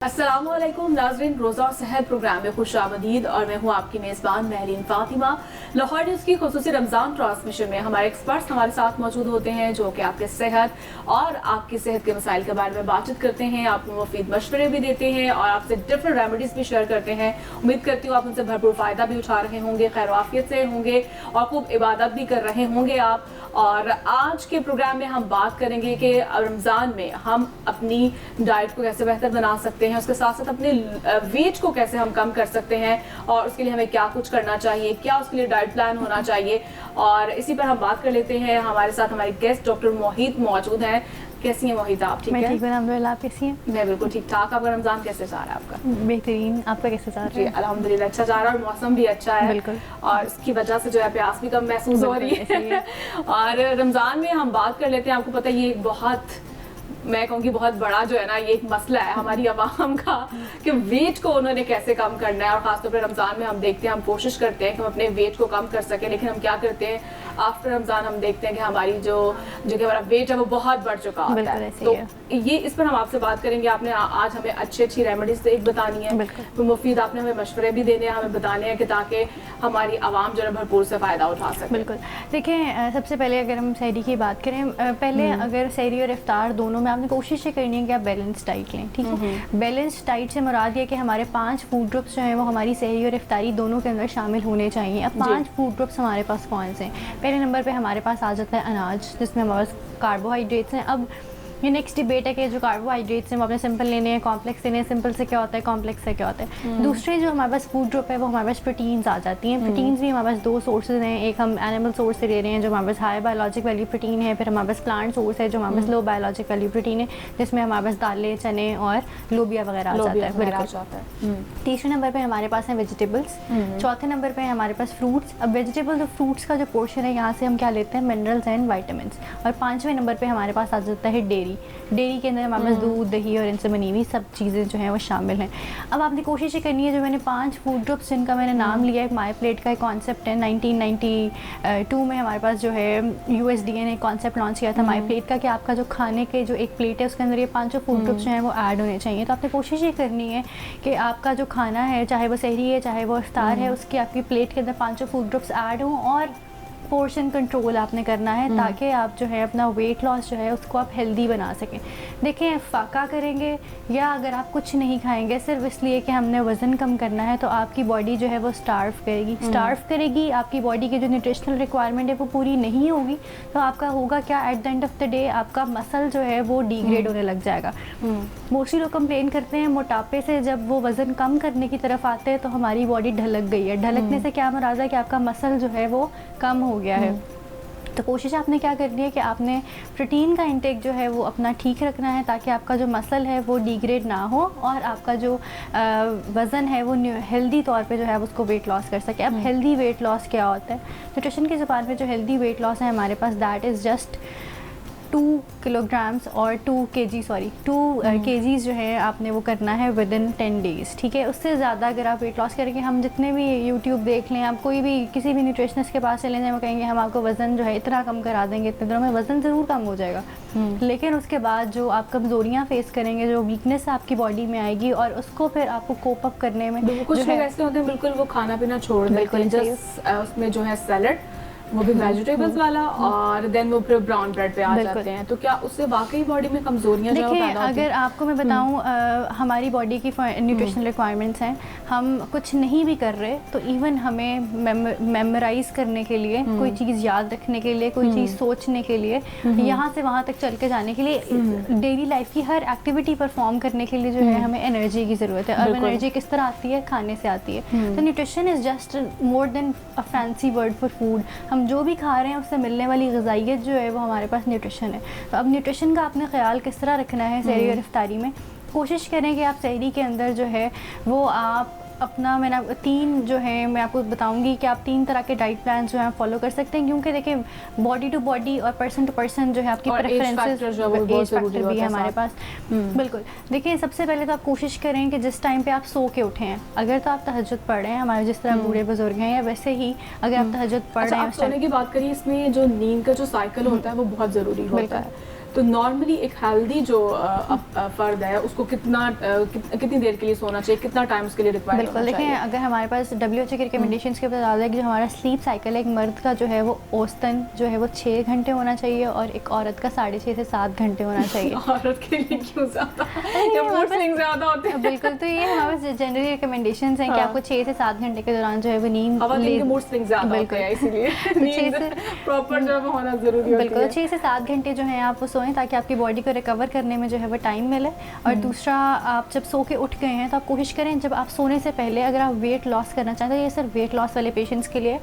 अस्सलामुअलैकुम नाज़रीन, रोज़ा और सेहत प्रोग्राम में खुशामदीद और मैं हूँ आपकी मेज़बान महरीन फातिमा। लाहौर न्यूज़ की खुसूसी रमज़ान ट्रांसमिशन में हमारे एक्सपर्ट्स हमारे साथ मौजूद होते हैं जो कि आपके सेहत और आपकी सेहत के मसाइल के बारे में बातचीत करते हैं, आपको मुफीद मशवरे भी देते हैं और आपसे डिफरेंट रेमेडीज़ भी शेयर करते हैं। उम्मीद करती हूँ आप उनसे भरपूर फ़ायदा भी उठा रहे होंगे, खैर वाफियत से होंगे और खूब इबादत भी कर रहे होंगे आप। और आज के प्रोग्राम में हम बात करेंगे कि रमज़ान में हम अपनी डाइट को कैसे बेहतर बना सकते हैं, उसके साथ साथ अपने वेट को कैसे हम कम कर सकते हैं और उसके लिए हमें क्या कुछ करना चाहिए, क्या उसके लिए डाइट प्लान होना चाहिए। और इसी पर हम बात कर लेते हैं। हमारे साथ हमारे गेस्ट डॉक्टर मोहित मौजूद हैं। कैसी हैं मोहित आप? ठीक है, मैं ठीक हूँ अल्हम्दुलिल्लाह। आप कैसी हैं? मैं बिल्कुल ठीक ठाक। आपका रमज़ान कैसे जा रहा है? आपका बेहतरीन। आपका कैसे जा रहा है? जी अल्हम्दुलिल्लाह अच्छा जा रहा है और मौसम भी अच्छा है बिल्कुल। और इसकी वजह से जो है प्यास भी कम महसूस हो रही है। और रमज़ान में हम बात कर लेते हैं। आपको पता है ये बहुत, मैं कहूँगी बहुत बड़ा जो है ना ये एक मसला है हमारी आवाम का कि वेट को उन्होंने कैसे कम करना है। और ख़ासतौर पर रमज़ान में हम देखते हैं, हम कोशिश करते हैं कि हम अपने वेट को कम कर सकें, लेकिन हम क्या करते हैं आफ्टर रमज़ान हम देखते हैं कि हमारी जो कि हमारा वेट है वो बहुत बढ़ चुका होता है। तो ये इस पर हम आपसे बात करेंगे। आपने आज हमें अच्छी रेमेडीज एक बतानी है, तो मुफीद आपने हमें मशवरे भी देने हैं, हमें बताने हैं कि ताकि हमारी आवाम जो है भरपूर से फ़ायदा उठा सके। बिल्कुल। देखिए सबसे पहले अगर हम सहरी की बात करें, पहले अगर सहरी और इफ्तार दोनों में आपने कोशिश ये करनी है कि आप बैलेंस डाइट लें। ठीक है, बैलेंस डाइट से मुराद ये कि हमारे 5 फूड ग्रुप्स जो हैं वो हमारी सहरी और इफ्तारी दोनों के अंदर शामिल होने चाहिए। अब 5 फूड ग्रुप्स हमारे पास कौन से हैं? पहले नंबर पे हमारे पास आ जाता है अनाज, जिसमें हमारे पास कार्बोहाइड्रेट्स हैं। अब ये नेक्स्ट डिबेट है कि जो कार्बोहाइड्रेट्स हैं वो अपने सिंपल लेने हैं, कॉम्प्लेक्स लेने हैं। सिंपल से क्या होता है, कॉम्प्लेक्स से क्या होता है। दूसरे जो हमारे पास फूड ग्रुप है वो हमारे पास प्रोटीन्स आ जाती हैं। प्रोटीन्स भी हमारे पास 2 सोर्सेज हैं। एक हम एनिमल सोर्स से ले रहे हैं जो हमारे पास हाई बायोलॉजिक वैल्यू प्रोटीन है, फिर हमारे पास प्लांट सोर्स है जो हमारे पास लो बायोलॉजिक वैल्यू प्रोटीन है, जिसमें हमारे पास दालें, चने और लोबिया वगैरह आ जाता है। बिल्कुल। तीसरे नंबर पर हमारे पास हैं वेजिटेबल्स। चौथे नंबर पर हमारे पास फ्रूट्स। अब वेजिटेबल्स और फ्रूट्स का जो पोर्शन है यहाँ से हम क्या लेते हैं, मिनरल्स एंड वाइटामिन। और 5वें नंबर पर हमारे पास आ जाता है डेयरी। डेयरी के अंदर हमारे पास दूध, दही और इनसे बनी हुई सब चीज़ें जो हैं वो शामिल हैं। अब आपने कोशिश ये करनी है, जो मैंने 5 फूड ग्रुप्स जिनका मैंने नाम लिया है, माई प्लेट का एक कॉन्सेप्ट है। 1992 में हमारे पास जो है USDA ने एक कॉन्सेप्ट लॉन्च किया था माई प्लेट का, कि आपका जो खाने के जो एक प्लेट है उसके अंदर ये 5 फूड ग्रुप्स जो हैं वो ऐड होने चाहिए। तो आपने कोशिश ये करनी है कि आपका जो खाना है, चाहे वो सहरी है चाहे वो इफ्तार है, उसकी आपकी प्लेट के अंदर 5 फूड ग्रुप्स ऐड हों और पोर्शन कंट्रोल आपने करना है ताकि आप जो है अपना वेट लॉस जो है उसको आप हेल्दी बना सकें। देखें, फाका करेंगे या अगर आप कुछ नहीं खाएंगे सिर्फ इसलिए कि हमने वज़न कम करना है, तो आपकी बॉडी जो है वो स्टार्व करेगी। आपकी बॉडी की जो न्यूट्रिशनल रिक्वायरमेंट है वो पूरी नहीं होगी, तो आपका होगा क्या, at the end of the day आपका मसल जो है वो डिग्रेड होने लग जाएगा। मोस्टली लोग कंप्लेन करते हैं मोटापे से, जब वो वज़न कम करने की तरफ आते हैं तो हमारी बॉडी ढलक गई है। ढलकने से क्या मुराद है कि आपका मसल जो है वो कम हो गया है। तो कोशिश आपने क्या करनी है कि आपने प्रोटीन का इंटेक जो है वो अपना ठीक रखना है ताकि आपका जो मसल है वो डिग्रेड ना हो और आपका जो वज़न है वो हेल्दी तौर पे जो है उसको वेट लॉस कर सके। अब हेल्दी वेट लॉस क्या होता है? न्यूट्रिशन की ज़बान में जो हेल्दी वेट लॉस है हमारे पास, दैट इज़ जस्ट 2 किलोग्राम्स और 2 केजीज़ जो है आपने वो करना है विद इन 10 डेज़। ठीक है, उससे ज़्यादा अगर आप वेट लॉस करेंगे, हम जितने भी यूट्यूब देख लें, आप कोई भी किसी भी न्यूट्रिशनिस्ट के पास चले जाएं, वो कहेंगे हम आपको वज़न जो है इतना कम करा देंगे, इतने दिनों में वज़न ज़रूर कम हो जाएगा। लेकिन उसके बाद जो आप कमज़ोरियाँ फेस करेंगे, जो वीकनेस आपकी बॉडी में आएगी और उसको फिर आपको कोप अप करने में कुछ लोग ऐसे होते हैं बिल्कुल वो खाना पीना छोड़ देते हैं, जस्ट उसमें जो है सैलड, वो भी वेजिटेबल्स वाला, और देन वो फिर ब्राउन ब्रेड पे आ जाते हैं। तो क्या उससे वाकई बॉडी में कमजोरियां जो पैदा होती हैं? अगर आपको मैं बताऊं, हमारी बॉडी की न्यूट्रिशनल रिक्वायरमेंट्स हैं, हम कुछ नहीं भी कर रहे तो इवन हमें मेमोराइज करने के लिए, कोई चीज़ याद रखने के लिए, कोई चीज़ सोचने के लिए, यहाँ से वहाँ तक चल के जाने के लिए, डेली लाइफ की हर एक्टिविटी परफॉर्म करने के लिए जो है हमें एनर्जी की ज़रूरत है। और एनर्जी किस तरह आती है? खाने से आती है। तो nutrition is just more than a fancy word for food. हम जो भी खा रहे हैं उससे मिलने वाली ग़िज़ाइयत जो है वो हमारे पास न्यूट्रिशन है। तो अब न्यूट्रिशन का आपने ख्याल किस तरह रखना है सहरी और इफ्तारी में? कोशिश करें कि आप सहरी के अंदर जो है वो आप अपना, मैंने 3 जो है मैं आपको बताऊंगी कि आप 3 तरह के डाइट प्लान जो है फॉलो कर सकते हैं, क्योंकि देखें बॉडी टू बॉडी और पर्सन टू पर्सन जो है आपकी प्रेफरेंसेस, एज फैक्टर भी है हमारे पास। बिल्कुल। देखिए, सबसे पहले तो आप कोशिश करें कि जिस टाइम पे आप सो के उठे हैं, अगर तो आप तहज्जुद पढ़ रहे हैं, हमारे जिस तरह बूढ़े बुजुर्ग हैं, या वैसे ही अगर आप तहज्जुद पढ़ रहे हैं, सोने की बात करिए, इसमें जो नींद का जो साइकिल होता है वो बहुत ज़रूरी होता है। तो नॉर्मली एक हेल्दी जो फर्द है उसको कितनी देर के लिए सोना चाहिए, कितना टाइम उसके लिए रिक्वायर्ड बिल्कुल देखिए, अगर हमारे पास WHO की रिकमेंडेशंस के बता दें कि जो हमारा स्लीप साइकिल है एक मर्द का जो है वो औसतन जो है वो 6 घंटे होना चाहिए और एक औरत का 6.5 से 7 घंटे होना चाहिए। औरत के लिए क्यों ज़्यादा होते हैं? बिल्कुल, तो ये हमारे पास जनरली रिकमेंडेशंस हैं कि आपको 6 से 7 घंटे के दौरान जो है वो नींद मूड स्विंग ज़्यादा होते हैं, इसीलिए नींद प्रॉपर जो है होना ज़रूरी होती है। बिल्कुल, 6 से 7 घंटे जो है आप वो सोएं ताकि आपकी बॉडी को रिकवर करने में जो है वो टाइम मिले। और दूसरा, आप जब सो के उठ गए हैं तो आप कोशिश करें जब आप सोने से पहले अगर आप वेट लॉस करना चाहते हैं, तो ये सिर्फ वेट लॉस वाले पेशेंट्स के लिए,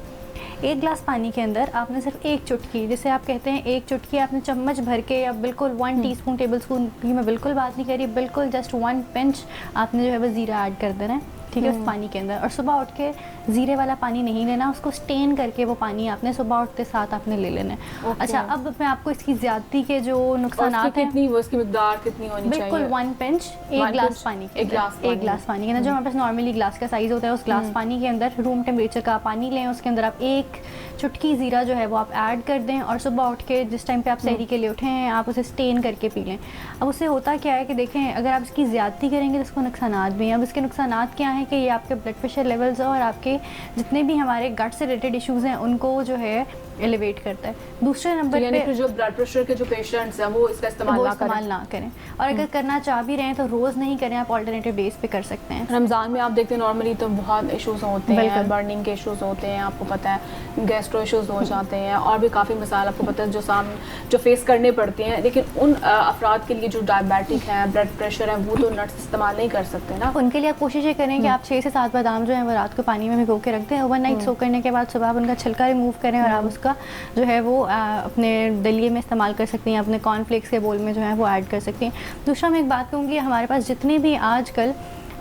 1 ग्लास पानी के अंदर आपने सिर्फ 1 चुटकी, जिसे आप कहते हैं 1 चुटकी आपने चम्मच भर के या बिल्कुल 1 टीस्पून टेबल स्पून की मैं बिल्कुल बात नहीं कर रही, बिल्कुल जस्ट 1 पिंच आपने जो है वो ज़ीरा ऐड कर देना है, ठीक है, उस पानी के अंदर। और सुबह उठ के ज़ीरे वाला पानी नहीं लेना, उसको स्टेन करके वो पानी आपने सुबह उठते साथ आपने ले लेना है। अच्छा, अब मैं आपको इसकी ज़्यादती के जो नुकसान हैं, कितनी वो इसकी मिकदार कितनी होनी चाहिए? बिल्कुल 1 पिंच 1 ग्लास पानी के अंदर, 1 ग्लास पानी के अंदर जो हमारे पास नॉर्मली ग्लास का साइज़ होता है, उस ग्लास पानी के अंदर रूम टेम्परेचर का पानी लें, उसके अंदर आप 1 चुटकी ज़ीरा जो है वो आप ऐड कर दें और सुबह उठ के जिस टाइम पे आप सहरी के लिए उठे हैं आप उसे स्टेन करके पी लें। अब उससे होता क्या है कि देखें, अगर आप इसकी ज़्यादती करेंगे तो उसको नुकसानात भी हैं। अब इसके नुकसानात क्या हैं कि ये आपके ब्लड प्रेशर लेवल्स और आपके जितने भी हमारे गट से रिलेटेड इश्यूज़ हैं उनको जो है एलिवेट करता है। दूसरे नंबर पे जो ब्लड प्रेशर के जो पेशेंट्स हैं वो इसका इस्तेमाल ना करें और अगर करना चाह भी रहे हैं तो रोज़ नहीं करें, आप ऑल्टरनेटिव डेज पे कर सकते हैं। रमज़ान में आप देखते हैं नॉर्मली तो बहुत इश्यूज होते हैं, बर्निंग के इश्यूज होते हैं, आपको पता है गैस्ट्रो इश्यूज हो जाते हैं और भी काफ़ी मसाइल आपको पता है जो फेस करने पड़ते हैं। लेकिन उन अफराद के लिए जो डायबिटिक हैं, ब्लड प्रेशर है, वो तो नट्स इस्तेमाल नहीं कर सकते ना। उनके लिए आप कोशिश ये करें कि आप 6 से 7 बादाम जो है वो रात को पानी में भिगो के रख दें, ओवरनाइट सो करने के बाद सुबह आप उनका छिलका रिमूव करें और आप उसका जो है वो अपने दलिए में इस्तेमाल कर सकती हैं, अपने कॉर्नफ्लेक्स के बोल में जो है वो ऐड कर सकती हैं। दूसरा मैं एक बात कहूँगी, हमारे पास जितने भी आजकल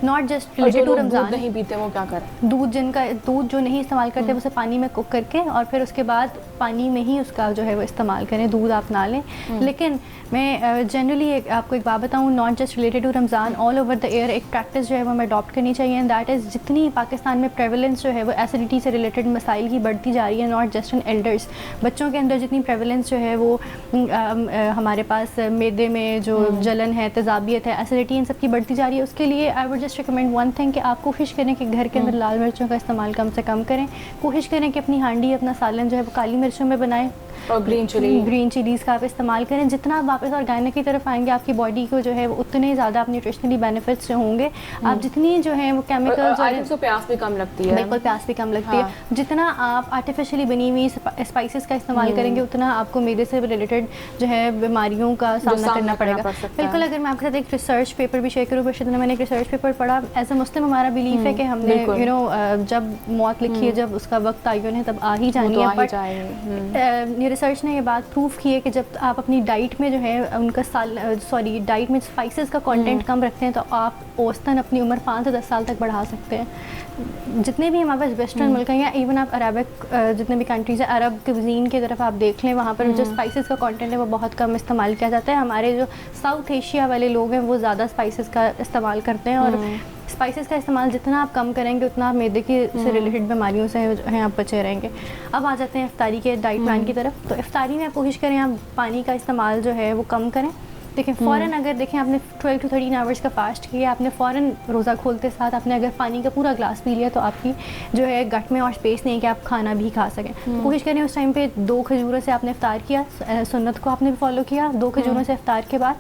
not just related to Ramzan नहीं पीते वो क्या करें, दूध जो नहीं इस्तेमाल करते उसे पानी में कुक करके और फिर उसके बाद पानी में ही उसका जो है वो इस्तेमाल करें, दूध आप ना लें। लेकिन मैं जनरली आपको एक बात बताऊँ, not just related to Ramzan, all over the year एक प्रैक्टिस जो है वो हमें अडॉप्ट करनी चाहिए, एंड दैट इज़ जितनी पाकिस्तान में प्रेवलेंस जो है वो एसिडिटी से रिलेटेड मसाइल की बढ़ती जा रही है, नॉट जस्ट इन एल्डर्स, बच्चों के अंदर जितनी प्रेवलेंस जो है वो हमारे पास मैदे में जो जलन है, तेज़ाबियत है, एसिडिटी, इन सब की बढ़ती जा रही है, उसके लिए I would just recommend one thing कि आप कोशिश करें कि घर के अंदर लाल मिर्चों का इस्तेमाल कम से कम करें, कोशिश करें कि अपनी हांडी, अपना सालन जो है वो काली मिर्चों में बनाएं और ग्रीन चिलीज़ का आप इस्तेमाल करें। जितना आप वापस ऑर्गेनिक की तरफ आएंगे आपकी बॉडी को जो है वो उतने ज़्यादा आप न्यूट्रिशनली बेनिफिट्स जो होंगे, आप जितनी जो है वो केमिकल्स, प्यास भी कम लगती है, बिल्कुल प्यास भी कम लगती है, जितना आप आर्टिफिशियली बनी हुई स्पाइसेस का इस्तेमाल करेंगे उतना आपको मैदे से रिलेटेड जो है बीमारियों का सामना करना पड़ेगा। बिल्कुल, अगर मैं आपके साथ एक रिसर्च पेपर भी शेयर करूँ, मैंने एक रिसर्च पेपर पढ़ा, एज ए मुस्लिम हमारा बिलीफ है कि हमने जब मौत लिखी है, जब उसका वक्त आयन है तब आ ही जानी है, बट रिसर्च ने ये बात प्रूफ की है कि जब आप अपनी डाइट में जो है उनका डाइट में स्पाइसेस का कंटेंट कम रखते हैं तो आप औसतन अपनी उम्र 5 से 10 साल तक बढ़ा सकते हैं। जितने भी हमारे पास वेस्टर्न मुल्क हैं या इवन आप अरबिक जितने भी कंट्रीज़ हैं, अरब क्विज़ीन की तरफ आप देख लें, वहाँ पर जो स्पाइसेस का कंटेंट है वो बहुत कम इस्तेमाल किया जाता है। हमारे जो साउथ एशिया वाले लोग हैं वो ज़्यादा स्पाइसेस का इस्तेमाल करते हैं, और स्पाइसेस का इस्तेमाल जितना आप कम करेंगे उतना आप मैदे की से रिलेटेड बीमारियों से हैं आप बचे रहेंगे। अब आ जाते हैं इफ्तारी के डाइट प्लान की तरफ। तो इफ्तारी में आप कोशिश करें आप पानी का इस्तेमाल जो है वो कम करें। देखें फ़ौरन अगर देखें आपने 12 to 13 आवर्स का फास्ट किया, आपने फ़ौरन रोज़ा खोलते साथ आपने अगर पानी का पूरा ग्लास पी लिया तो आपकी जो है गट में और स्पेस नहीं है कि आप खाना भी खा सकें। तो कोशिश करें उस टाइम पे 2 खजूरों से आपने इफ्तार किया, सुन्नत को आपने भी फॉलो किया, 2 खजूरों से इफ्तार के बाद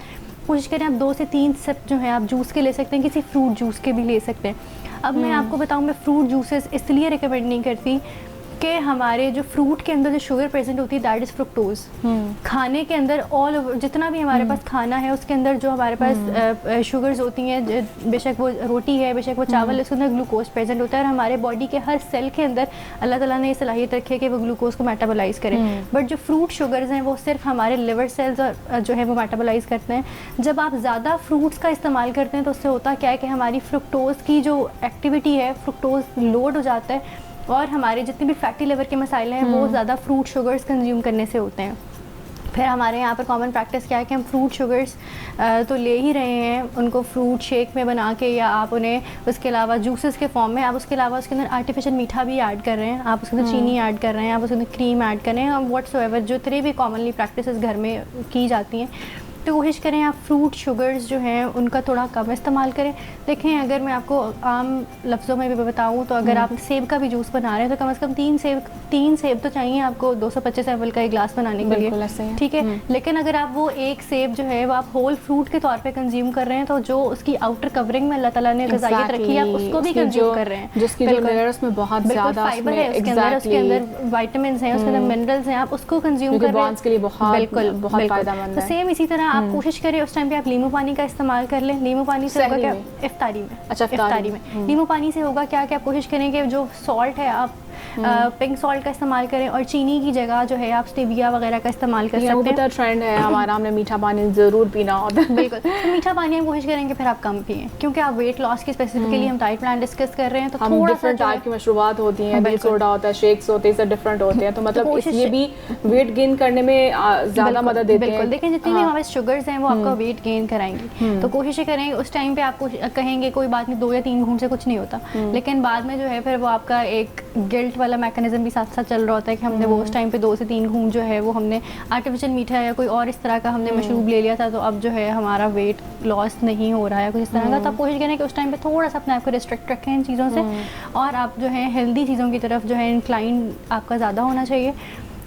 कोशिश करें आप 2 से 3 सिप जो है आप जूस के ले सकते हैं, किसी फ्रूट जूस के भी ले सकते हैं। अब मैं आपको बताऊं, मैं फ्रूट जूसेस इसलिए रिकमेंड नहीं करती कि हमारे जो फ्रूट के अंदर जो शुगर प्रेजेंट होती है दैट इज़ फ्रुक्टोज। खाने के अंदर ऑल ओवर जितना भी हमारे पास खाना है उसके अंदर जो हमारे पास शुगर्स होती हैं, बेशक वो रोटी है, बेशक वो चावल है, उसके अंदर ग्लूकोज प्रेजेंट होता है, और हमारे बॉडी के हर सेल के अंदर अल्लाह ताला ने ये सलाहियत रखी है कि वो ग्लूकोज को मेटाबोलाइज करें। बट जो फ्रूट शुगर्स हैं वो सिर्फ हमारे लिवर सेल्स और जो है वो मेटाबोलाइज करते हैं। जब आप ज़्यादा फ्रूट्स का इस्तेमाल करते हैं तो उससे होता क्या है कि हमारी फ्रुक्टोज की जो एक्टिविटी है, फ्रुक्टोज लोड हो जाता है, और हमारे जितने भी फैटी लिवर के मसाइल हैं वो ज़्यादा फ्रूट शुगर्स कंज्यूम करने से होते हैं। फिर हमारे यहाँ पर कॉमन प्रैक्टिस क्या है कि हम फ्रूट शुगर्स तो ले ही रहे हैं, उनको फ्रूट शेक में बना के, या आप उन्हें उसके अलावा जूसेस के फॉर्म में, आप उसके अलावा उसके अंदर आर्टिफिशियल मीठा भी ऐड कर रहे हैं, आप उसके अंदर चीनी ऐड कर रहे हैं, आप उसके अंदर क्रीम ऐड कर रहे हैं, व्हाट्सएवर जो जितनी भी कॉमनली प्रैक्टिसेस घर में की जाती हैं, तो कोशिश करें आप फ्रूट शुगर्स जो हैं उनका थोड़ा कम इस्तेमाल करें। देखें, अगर मैं आपको आम लफ्ज़ों में भी बताऊँ तो अगर आप सेब का भी जूस बना रहे हैं तो कम से कम 3 सेब तो चाहिए आपको 225 ml का एक गिलास बनाने के लिए, ठीक है। लेकिन अगर आप वो एक सेब जो है वो आप होल फ्रूट के तौर पे कंज्यूम कर रहे हैं तो जो उसकी आउटर कवरिंग में अल्लाह ताला ने ग़िज़ाइयत रखी है आप उसको भी कंज्यूम कर रहे हैं, जिसकी जो लेयर्स में बहुत ज़्यादा फाइबर है उसके अंदर विटामिन्स हैं, उसके अंदर मिनरल्स हैं, आप उसको कंज्यूम कर रहे हैं, के लिए बहुत फायदेमंद है। तो सेम इसी तरह आप कोशिश करें उस टाइम पे आप नींबू पानी का इस्तेमाल कर लें। नींबू पानी से होगा क्या, इफ्तारी में, अच्छा इफ्तारी में नींबू पानी से होगा क्या कि आप कोशिश करें कि जो सॉल्ट है आप पिंक सॉल्ट का इस्तेमाल करें और चीनी की जगह जो है आप स्टेविया वगैरह का इस्तेमाल कर सकते हैं। ट्रेंड है हमारा, हमने मीठा पानी ज़रूर पीना होता है। बिल्कुल, तो मीठा पानी हम कोशिश करेंगे फिर आप कम पिएं, क्योंकि आप वेट लॉस की स्पेसिफिकली हम डाइट प्लान डिस्कस कर रहे हैं, तो थोड़ा सा टाइप की मशरूबात होती हैं, सोडा होता है, शेक्स होते हैं, डिफरेंट होते हैं, तो मतलब ये भी वेट गेन करने में ज़्यादा मदद देते हैं। देखें, जितनी भी हमारे शुगर्स हैं वो आपका वेट गेन कराएंगी, तो कोशिश करें उस टाइम पे आपको कहेंगे कोई बात नहीं 2 या 3 घूंट से कुछ नहीं होता, लेकिन बाद में जो है फिर वो आपका एक गिल्ट वाला मैकेनिज्म भी साथ साथ चल रहा होता है कि हमने वो उस टाइम पे 2 से 3 घूंट जो है वो हमने आर्टिफिशियल मीठा या कोई और इस तरह का हमने मशरूब ले लिया था, तो अब जो है हमारा वेट लॉस नहीं हो रहा है कुछ इस तरह का। तो आप कोशिश करें कि उस टाइम पे थोड़ा सा अपने आप को रिस्ट्रिक्ट रखें इन चीज़ों से, और आप जो है हेल्दी चीज़ों की तरफ जो है इंक्लाइन आपका ज़्यादा होना चाहिए।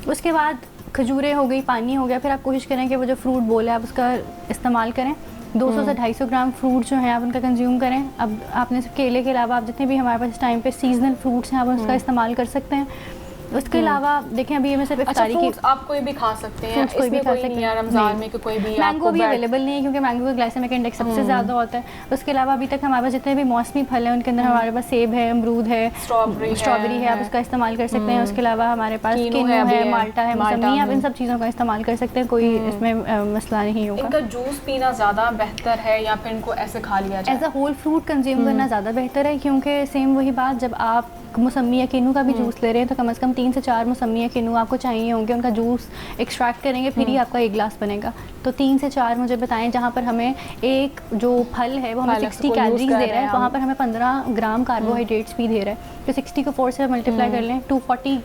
उसके बाद खजूरें हो गई, पानी हो गया, फिर आप कोशिश करें कि वो जो फ्रूट बोल है आप उसका इस्तेमाल करें। 200 से 250 ग्राम फ्रूट जो है आप उनका कंज्यूम करें। अब आपने सिर्फ केले के अलावा आप जितने भी हमारे पास इस टाइम पे सीजनल फ्रूट्स हैं आप उसका इस्तेमाल कर सकते हैं। उसके अलावा देखें अभी मैं सिर्फ इफ्तारी की आप कोई भी खा सकते हैं, कोई भी खा सकते हैं रमज़ान में, कोई भी मैंगो भी अवेलेबल नहीं है क्योंकि मैंगो का ग्लाइसेमिक इंडेक्स सबसे ज़्यादा होता है। उसके अलावा अभी तक हमारे पास जितने भी मौसमी फल हैं उनके अंदर हमारे पास सेब है, अमरूद है, स्ट्रॉबेरी है, आप उसका इस्तेमाल कर सकते हैं। उसके अलावा हमारे पास किनु है, माल्टा है, मौसमी, आप इन सब चीज़ों का इस्तेमाल कर सकते हैं, कोई इसमें मसला नहीं होगा। इनका जूस पीना ज़्यादा बेहतर है या फिर इनको ऐसे खा लिया जाए? As a whole fruit consume करना ज़्यादा बेहतर है, क्योंकि सेम वही बात, जब आप मौसमी या किन्नू का भी जूस ले रहे हैं तो कम से कम 3 से 4 मौसमी या किन्नू आपको चाहिए होंगे, उनका जूस एक्सट्रैक्ट करेंगे फिर ही आपका 1 गिलास बनेगा। तो 3 से 4 मुझे बताएं, जहाँ पर हमें एक जो फल है वो हमें 60 कैलोरीज दे रहा है, वहाँ पर हमें 15 ग्राम कार्बोहाइड्रेट्स भी दे रहा है। तो 60 को 4 से मल्टीप्लाई कर लें, 240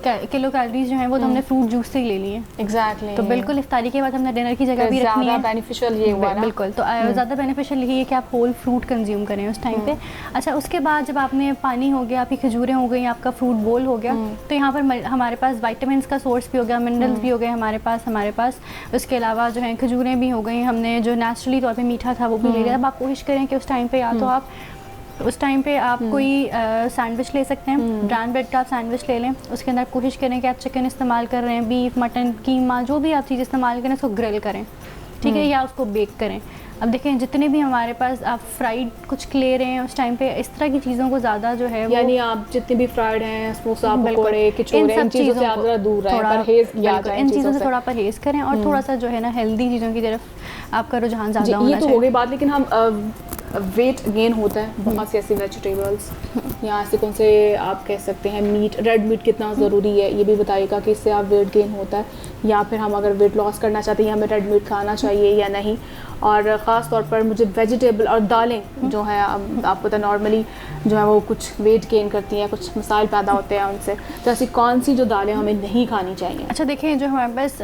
किलो कैलोरीज जो हैं वो तो हमने फ्रूट जूस से ही ले लिए। एग्जैक्टली, तो बिल्कुल इफ्तारी के बाद हमने डिनर की जगह भी रखनी है, बेनिफिशियल ये हुआ ना। बिल्कुल, तो ज़्यादा बेनिफिशियल यही है कि आप होल फ्रूट कंज्यूम करें उस टाइम पे। अच्छा, उसके बाद जब आपने पानी हो गया, आपकी खजूरें हो गई, आपका फ्रूट बोल हो गया, तो यहाँ पर हमारे पास विटामिन्स का सोर्स भी हो गया, मिनरल्स भी हो गए हमारे पास। उसके अलावा जो है खजूरें भी हो गई, हमने जो नेचुरली तौर पे मीठा था वो भी ले लिया। अब आप कोशिश करें कि उस टाइम पे या तो आप कोई सैंडविच ले सकते हैं, ब्रांड ब्रेड का आप सैंडविच ले लें। उसके अंदर कोशिश करें कि आप चिकन इस्तेमाल कर रहे हैं, बीफ, मटन, कीमा, जो भी आप चीज़ इस्तेमाल करें उसको ग्रिल करें, ठीक है, या उसको बेक करें। अब देखें, जितने भी हमारे पास आप फ्राइड कुछ ले रहे हैं उस टाइम पे इस तरह की चीज़ों को ज़्यादा जो है, यानी आप जितने भी फ्राइड हैं, समोसा, पकोड़े, कचौड़े, इन चीज़ों से आप ज़रा दूर रहें, परहेज़ किया जाए, इन चीज़ों से थोड़ा परहेज़ करें और थोड़ा सा जो है ना हेल्दी चीज़ों की तरफ आपका रुझान ज़्यादा होना चाहिए। ये तो हो गई बात, लेकिन हम वेट गेन होता है, बहुत सी ऐसी वेजिटेबल्स या ऐसे कौन से आप कह सकते हैं मीट, रेड मीट कितना ज़रूरी है ये भी बताइएगा कि इससे आप वेट गेन होता है, या फिर हम अगर वेट लॉस करना चाहते हैं हमें रेड मीट खाना चाहिए या नहीं। और ख़ास तौर पर मुझे वेजिटेबल और दालें जो है, आपको पता नॉर्मली जो है वो कुछ वेट गेन करती हैं, कुछ मसाइल पैदा होते हैं उनसे, तो ऐसी कौन सी जो दालें हमें नहीं खानी चाहिए? अच्छा, देखें, जो हमारे पास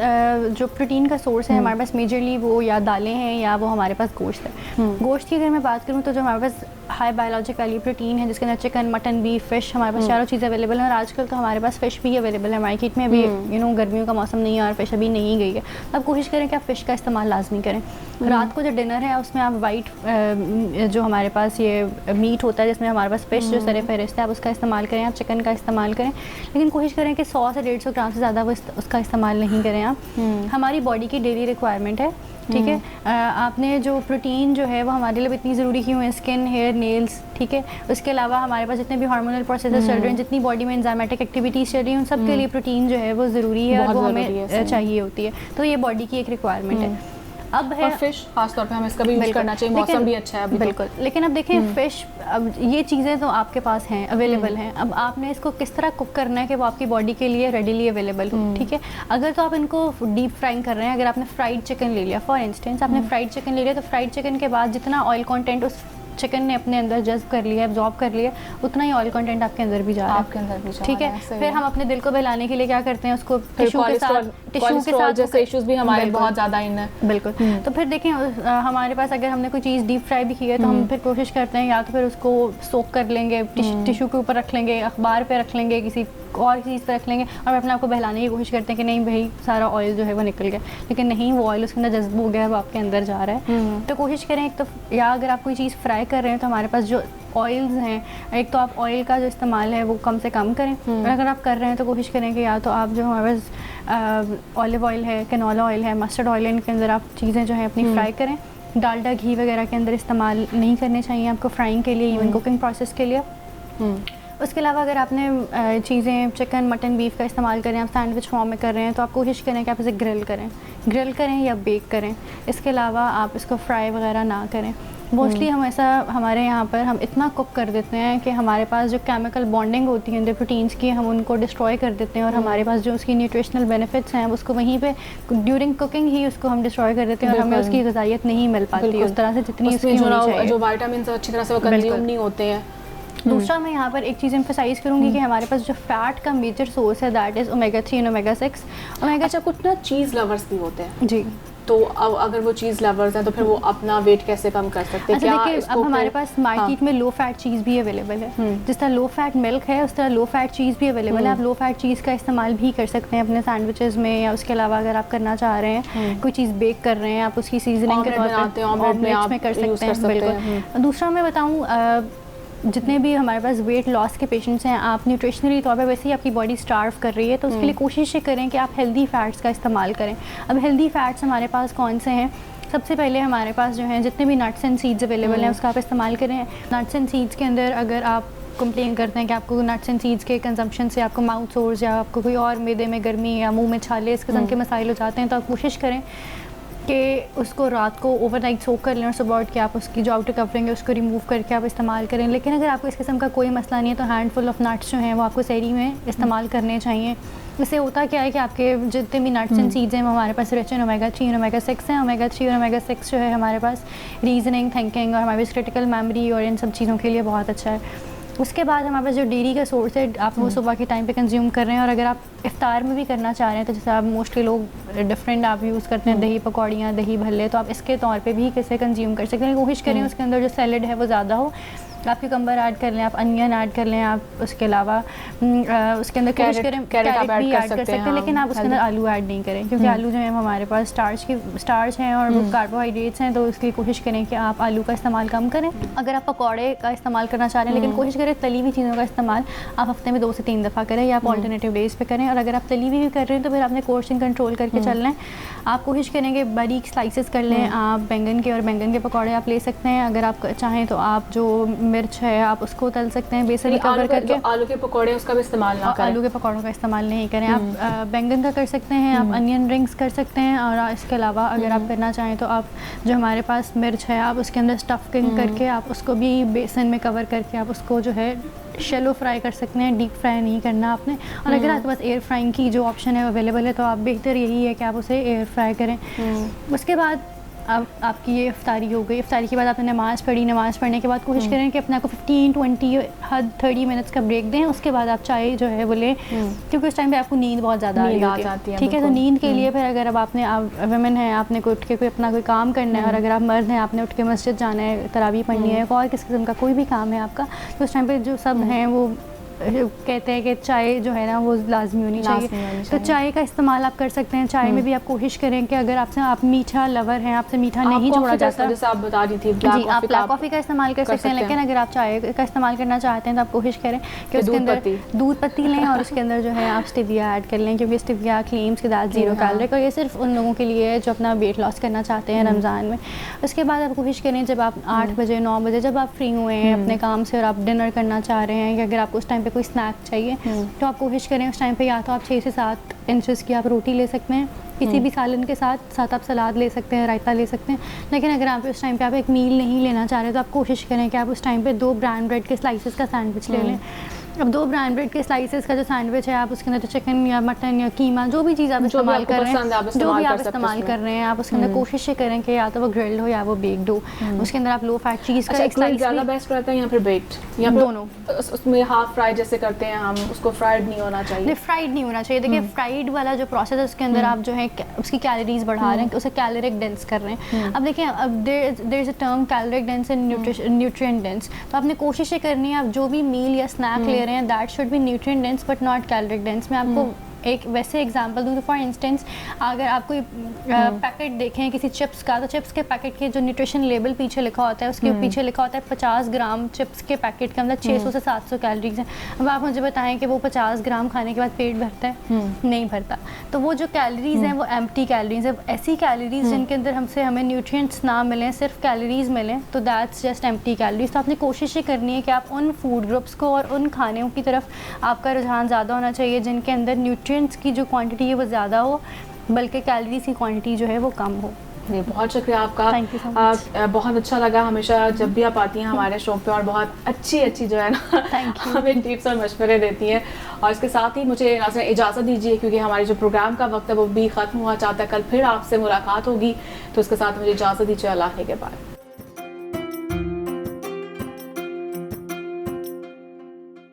जो प्रोटीन का सोर्स है हमारे पास मेजरली वो या दालें हैं या वो हमारे पास गोश्त है। गोश्त की अगर मैं बात करूँ तो जो हमारे पास हाई बायोलॉजिकल वैल्यू प्रोटीन है, जिसके अंदर चिकन, मटन, बीफ, फिश, हमारे पास चारों चीज़ें अवेलेबल हैं। और आजकल तो हमारे पास फ़िश भी अवेलेबल है मार्केट में। अभी गर्मियों का मौसम नहीं है और फ़िश अभी नहीं गई है, तो आप कोशिश करें कि आप फ़िश का इस्तेमाल लाजमी करें। रात को जो डिनर है उसमें आप वाइट जो हमारे पास ये मीट होता है जिसमें हमारे पास फ़िश जो सर फहरिस्त है आप उसका इस्तेमाल करें, आप चिकन का इस्तेमाल करें, लेकिन कोशिश करें कि 100 से 150 ग्राम से ज़्यादा वो उसका इस्तेमाल नहीं करें आप। हमारी बॉडी की डेली रिक्वायरमेंट है, ठीक है। आपने जो प्रोटीन जो है वो हमारे लिए इतनी ज़रूरी क्यों है, स्किन, हेयर, नेल्स, ठीक है। उसके अलावा हमारे पास जितने भी हार्मोनल प्रोसेसेस चल रहे हैं, जितनी बॉडी में एंजाइमेटिक एक्टिविटीज़ चल रही हैं, उन सब के लिए प्रोटीन जो है वो ज़रूरी है और वो हमें चाहिए होती है, तो ये बॉडी की एक रिक्वायरमेंट है। अब है और फिश खासतौर पे हमें इसका भी यूज करना चाहिए, मौसम भी अच्छा है अभी बिल्कुल। लेकिन अब देखें फिश, अब ये चीज़ें तो आपके पास हैं, अवेलेबल हैं, अब आपने इसको किस तरह कुक करना है कि वो आपकी बॉडी के लिए रेडीली अवेलेबल हो, ठीक है। अगर तो आप इनको डीप फ्राइंग कर रहे हैं, अगर आपने फ्राइड चिकन ले लिया फॉर इंस्टेंस, आपने फ्राइड चिकन ले लिया, तो फ्राइड चिकन के बाद जितना ऑयल कंटेंट उस चिकन ने अपने अंदर जज्ब कर लिया, एब्जॉर्ब कर लिया, उतना ही ऑयल कंटेंट आपके अंदर भी जा रहा है, आपके अंदर भी जा ठीक रहा है। फिर हम अपने दिल को बहलाने के लिए क्या करते हैं, उसको टिश्यू के साथ जैसे इश्यूज भी हमारे बहुत ज़्यादा इन है। बिल्कुल। तो फिर देखें हमारे पास अगर हमने कोई चीज़ डीप फ्राई भी की है तो हम फिर कोशिश करते हैं या तो फिर उसको सोक कर लेंगे, टिश्यू के ऊपर रख लेंगे, अखबार पे रख लेंगे, किसी और चीज़ पे रख लेंगे, और अपने आप को बहलाने की कोशिश करते हैं कि नहीं भाई सारा ऑयल जो है वो निकल गया, लेकिन नहीं, वो ऑयल उसके अंदर जज्ब हो गया है, वो आपके अंदर जा रहा है। तो कोशिश करें एक तो, या अगर आप कोई चीज़ फ्राई कर रहे हैं तो हमारे पास जो ऑयल्स हैं, एक तो आप ऑयल का जो इस्तेमाल है वो कम से कम करें, और अगर आप कर रहे हैं तो कोशिश करें कि या तो आप जो हमारे पास ऑलिव ऑयल है, कैनोला ऑयल है, मस्टर्ड ऑयल है, इनके अंदर आप चीज़ें जो है अपनी फ्राई करें। डालडा घी वगैरह के अंदर इस्तेमाल नहीं करने चाहिए आपको फ्राइंग के लिए, इवन कुकिंग प्रोसेस के लिए। उसके अलावा अगर आपने चीज़ें चिकन, मटन, बीफ का इस्तेमाल करें, आप सैंडविच फॉर्म में कर रहे हैं, तो आप कोशिश करें कि आप इसे ग्रिल करें या बेक करें। इसके अलावा आप इसको फ्राई वगैरह ना करें। मोस्टली हम ऐसा, हमारे यहाँ पर हम इतना कुक कर देते हैं कि हमारे पास जो केमिकल बॉन्डिंग होती है अंदर प्रोटीन्स की, हम उनको डिस्ट्रॉय कर देते हैं, और हमारे पास जो उसकी न्यूट्रिशनल बेनिफिट्स हैं उसको वहीं पे ड्यूरिंग कुकिंग ही उसको हम डिस्ट्रॉय कर देते हैं, और हमें उसकी ग़िज़ाइयत नहीं मिल पाती उस तरह से जितनी उसकी होनी चाहिए। जो विटामिन अच्छी तरह से वो कंज्यूम नहीं होते हैं। दूसरा, मैं यहाँ पर एक चीज़ एम्फसाइज़ करूँगी कि हमारे पास जो फैट का मेजर सोर्स है that is omega 3 and omega 6। अच्छा, कुछ ना चीज़ लवर्स भी होते हैं जी, तो अब अगर वो चीज़ लवर्स हैं तो फिर वो अपना वेट कैसे कम कर सकते हैं? अच्छा देखिए, अब हमारे पास मार्केट में लो फैट चीज़ भी अवेलेबल है, जिस तरह लो फैट मिल्क है उस तरह लो फैट चीज़ भी अवेलेबल है। आप लो फैट चीज़ का इस्तेमाल भी कर सकते हैं अपने सैंडविचेस में, या उसके अलावा अगर आप करना चाह रहे हैं कोई चीज़ बेक कर रहे हैं, आप उसकी सीजनिंग के तौर पर ऑमलेट्स में कर सकते हैं। बिल्कुल। दूसरा मैं बताऊँ, जितने भी हमारे पास वेट लॉस के पेशेंट्स हैं, आप न्यूट्रिशनली तौर पे वैसे ही आपकी बॉडी स्टार्व कर रही है, तो उसके लिए कोशिश ये करें कि आप हेल्दी फैट्स का इस्तेमाल करें। अब हेल्दी फैट्स हमारे पास कौन से हैं? सबसे पहले हमारे पास जो हैं जितने भी नट्स एंड सीड्स अवेलेबल हैं उसका आप इस्तेमाल करें। नट्स एंड सीड्स के अंदर अगर आप कंप्लेन करते हैं कि आपको नट्स एंड सीड्स के कंजम्पशन से आपको माउथ सोर्स या आपको कोई और मैदे में गर्मी या मुँह में छाले इस किस्म के मसाइल हो जाते हैं, तो आप कोशिश करें कि उसको रात को ओवरनाइट सोक कर लें और सुबह उठ के आप उसकी जो आउटर कवरिंग है उसको रिमूव करके आप इस्तेमाल करें। लेकिन अगर आपको इस किस्म का कोई मसला नहीं है तो हैंडफुल ऑफ नट्स जो हैं वो आपको सहरी में इस्तेमाल करने चाहिए। इससे होता क्या है कि आपके जितने भी नट्स एंड सीड्स हैं वो हमारे पास रिच इन ओमेगा 3 और ओमेगा 6 हैं। ओमेगा 3 और ओमेगा 6 जो है हमारे पास रीजनिंग, थिंकिंग और हमारे पास क्रिटिकल मेमोरी और इन सब चीज़ों के लिए बहुत अच्छा है। उसके बाद हमारे पास जो डेयरी का सोर्स है आप वो सुबह के टाइम पे कंज्यूम कर रहे हैं, और अगर आप इफ्तार में भी करना चाह रहे हैं तो जैसे आप मोस्टली लोग डिफरेंट आप यूज़ करते हैं दही पकौड़ियाँ, दही भल्ले, तो आप इसके तौर पे भी कैसे कंज्यूम कर सकते हैं। कोशिश करें उसके अंदर जो सैलड है वो ज़्यादा हो, आप क्यूकम्बर ऐड कर लें, आप अनियन ऐड कर लें, आप उसके अलावा उसके अंदर कोशिश करें कैरेट भी ऐड कर सकते हैं, लेकिन आप उसके अंदर आलू ऐड नहीं करें, क्योंकि आलू जो है हमारे पास स्टार्च हैं और वो कार्बोहाइड्रेट्स हैं, तो उसकी कोशिश करें कि आप आलू का इस्तेमाल कम करें। अगर आप पकौड़े का इस्तेमाल करना चाह रहे हैं, लेकिन कोशिश करें तली हुई चीज़ों का इस्तेमाल आप हफ्ते में 2 से 3 दफ़ा करें, या आप ऑल्टरनेटिव डेज पे करें। और अगर आप तली हुई भी कर रहे हैं तो फिर आपने कोर्सिंग कंट्रोल करके चल रहे हैं। आप कोशिश करें कि बारीक स्लाइसेस कर लें। आप बैंगन के और बैंगन के पकौड़े आप ले सकते हैं। अगर आप चाहें तो आप जो मिर्च है आप उसको तल सकते हैं बेसन कवर करके। आलू के पकौड़े उसका भी इस्तेमाल ना करें, आलू के पकौड़ों का इस्तेमाल नहीं करें। आप बैंगन का कर सकते हैं, आप अनियन रिंग्स कर सकते हैं, और इसके अलावा अगर आप करना चाहें तो आप जो हमारे पास मिर्च है आप उसके अंदर स्टफिंग करके आप उसको भी बेसन में कवर करके आप उसको जो है शैलो फ्राई कर सकते हैं, डीप फ्राई नहीं करना आपने। और अगर आपके पास एयर फ्राइंग की जो ऑप्शन है अवेलेबल है तो आप बेहतर यही है कि आप उसे एयर फ्राई करें। उसके बाद अब आपकी ये इफ्तारी हो गई। इफ्तारी के बाद आपने नमाज़ पढ़ी, नमाज़ पढ़ने के बाद कोशिश करें कि अपने आपको 15-20 हद 30 मिनट्स का ब्रेक दें। उसके बाद आप चाय जो है वो लें, क्योंकि उस टाइम पे आपको नींद बहुत ज़्यादा आ जाती है। ठीक है, तो नींद के लिए फिर अगर अब आपने वुमेन है, आपने कोई उठ के कोई अपना कोई काम करना है, और अगर आप मर्द हैं आपने उठ के मस्जिद जाना है, तरावी पढ़नी है, और किस किस्म का कोई भी काम है आपका, तो उस टाइम पर जो सब हैं वो कहते हैं कि चाय जो है ना वो लाजमी होनी चाहिए। तो चाय का इस्तेमाल आप कर सकते हैं। चाय में भी आप कोशिश करें कि अगर आप मीठा लवर हैं, आपसे मीठा नहीं छोड़ा जाता, जैसे आप बता रही थी जी, आप ब्लैक कॉफ़ी का इस्तेमाल कर सकते हैं। लेकिन अगर आप चाय का इस्तेमाल करना चाहते हैं तो आप कोशिश करें कि उसके अंदर दूध पत्ती लें और उसके अंदर जो है आप स्टिविया ऐड कर लें, क्योंकि स्टिविया क्लेम्स के साथ 0 कैलोरी का, ये सिर्फ उन लोगों के लिए है जो अपना वेट लॉस करना चाहते हैं रमज़ान में। उसके बाद आप कोशिश करें जब आप 8 बजे 9 बजे जब आप फ्री हुए हैं अपने काम से और आप डिनर करना चाह रहे हैं, कि अगर आपको उस टाइम पे कोई स्नैक चाहिए तो आप कोशिश करें उस टाइम पे या तो आप 6 से 7 इंचेस की आप रोटी ले सकते हैं, किसी भी सालन के साथ आप सलाद ले सकते हैं, रायता ले सकते हैं। लेकिन अगर आप उस टाइम पे आप एक मील नहीं लेना चाह रहे तो आप कोशिश करें कि आप उस टाइम पे 2 ब्राउन ब्रेड के स्लाइसेस का सैंडविच ले लें। अब 2 ब्राउन ब्रेड के स्लाइसेस का जो सैंडविच है आप उसके अंदर चिकन या मटन या कीमा जो भी चीज़ आप इस्तेमाल कर रहे हैं, जो भी आप इस्तेमाल कर रहे हैं, आप उसके अंदर कोशिश करें कि या तो वो ग्रिल्ड हो या वो बेक्ड हो। उसके अंदर आप लो फैट चीज़ का एक स्लाइस ज़्यादा बेस्ट रहता है या फिर बेक्ड या दोनों? उसमें हाफ फ्राई जैसे करते हैं हम, उसको फ्राइड नहीं होना चाहिए? फ्राइड नहीं होना चाहिए। देखिए फ्राइड वाला जो प्रोसेस है उसके अंदर आप जो है उसकी कैलोरीज बढ़ा रहे हैं, उसे कैलोरिक डेंस कर रहे हैं। अब देखिए अब there is a term caloric dense and nutrient dense, तो आपने कोशिश ये करनी है आप जो भी मील या स्नैक ले रहे हैं that should be nutrient dense but not caloric dense. मैं आपको एक वैसे एग्जांपल दूँ तो फॉर इंस्टेंस अगर आप कोई पैकेट देखें किसी चिप्स का, तो चिप्स के पैकेट के जो न्यूट्रिशन लेबल पीछे लिखा होता है उसके पीछे लिखा होता है 50 ग्राम चिप्स के पैकेट के अंदर 600 से 700 कैलोरीज हैं। अब आप मुझे बताएं कि वो 50 ग्राम खाने के बाद पेट भरता है? नहीं भरता। तो वो जो कैलोरीज हैं वो एम्प्टी कैलोरीज है। ऐसी कैलोरीज जिनके अंदर हमें न्यूट्रिएंट्स ना मिलें, सिर्फ कैलोरीज मिलें, तो दैट्स जस्ट एम्प्टी कैलोरीज। तो आपने कोशिश ये करनी है कि आप उन फूड ग्रुप्स को और उन खानों की तरफ आपका रुझान ज़्यादा होना चाहिए जिनके अंदर न्यूट्रिएंट्स की जो क्वांटिटी है वो ज़्यादा हो, बल्कि कैलोरीज की क्वांटिटी जो है वो कम हो। नहीं, बहुत शुक्रिया आपका। Thank you so much. बहुत अच्छा लगा हमेशा जब भी आप आती हैं हमारे शो पे और बहुत अच्छी जो है ना थैंक यू हमें टिप्स और मशवरे देती हैं। और इसके साथ ही मुझे नाज़रीन इजाज़त दीजिए क्योंकि हमारे जो प्रोग्राम का वक्त है वो भी ख़त्म हुआ चाहता है। कल फिर आपसे मुलाकात होगी, तो इसके साथ मुझे इजाज़त दीजिए। अल्लाह के बाद।